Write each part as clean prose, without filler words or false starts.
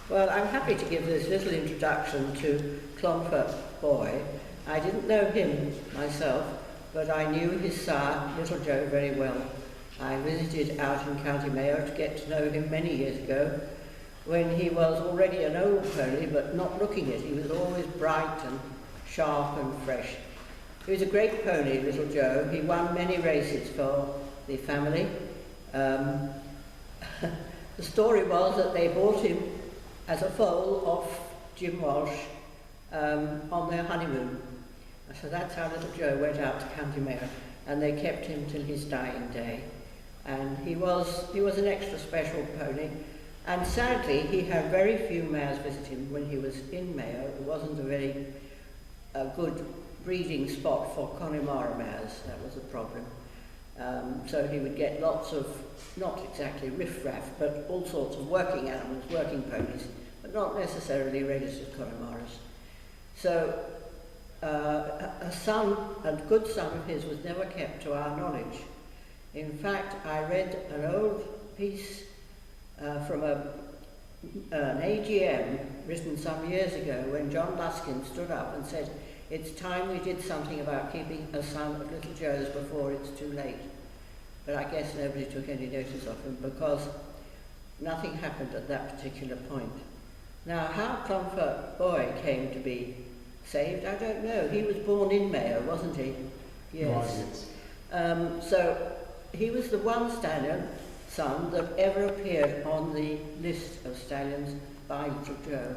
Well, I'm happy to give this little introduction to Clonfert Boy. I didn't know him myself, but I knew his sire, Little Joe, very well. I visited out in County Mayo to get to know him many years ago, when he was already an old pony, but not looking it. He was always bright and sharp and fresh. He was a great pony, Little Joe. He won many races for the family. The story was that they bought him as a foal off Jim Walsh on their honeymoon. So that's how Little Joe went out to County Mayo, and they kept him till his dying day. And he was an extra special pony, and sadly he had very few mares visit him when he was in Mayo. It wasn't a very good breeding spot for Connemara mares. That was a problem. So he would get lots of, not exactly riff-raff, but all sorts of working animals, working ponies, but not necessarily registered Connemara's. So a son, a good son of his, was never kept to our knowledge. In fact, I read an old piece from an AGM written some years ago when John Luskin stood up and said, "It's time we did something about keeping a son of Little Joe's before it's too late." But I guess nobody took any notice of him because nothing happened at that particular point. Now, how Clonfert Boy came to be saved, I don't know. He was born in Mayo, wasn't he? Yes. So he was the one stallion son that ever appeared on the list of stallions by Little Joe.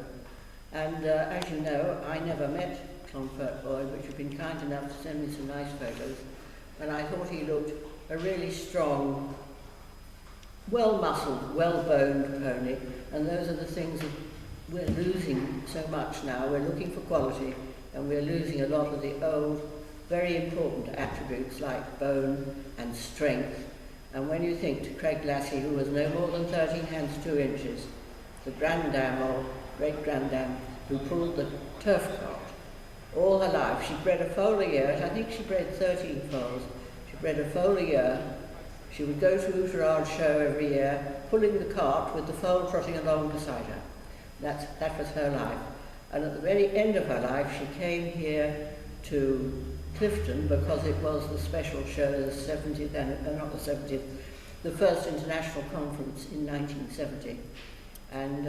And as you know, I never met Clonfert Boy, but you've been kind enough to send me some nice photos, and I thought he looked a really strong, well-muscled, well-boned pony, and those are the things that we're losing so much now. We're looking for quality, and we're losing a lot of the old, very important attributes like bone and strength. And when you think to Craig Lassie, who was no more than 13 hands 2 inches, the grandam or great-grandam who pulled the turf cart all her life, she bred a foal a year. I think she bred 13 foals. She bred a foal a year. She would go to Oughterard show every year, pulling the cart with the foal trotting along beside her. That was her life. And at the very end of her life, she came here to Clifton because it was the special show, the 70th, not the 70th, the first international conference in 1970. And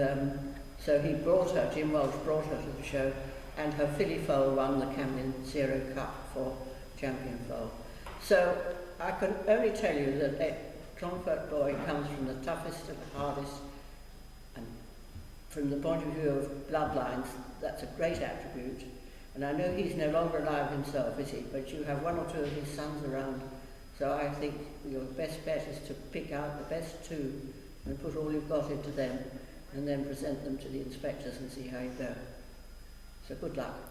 so he brought her, Jim Walsh brought her to the show, and her filly foal won the Camden Zero Cup for champion foal. So I can only tell you that Clonfert Boy comes from the toughest and the hardest, and from the point of view of bloodlines, that's a great attribute. And I know he's no longer alive himself, is he? But you have one or two of his sons around. So I think your best bet is to pick out the best two and put all you've got into them, and then present them to the inspectors and see how you go. So good luck.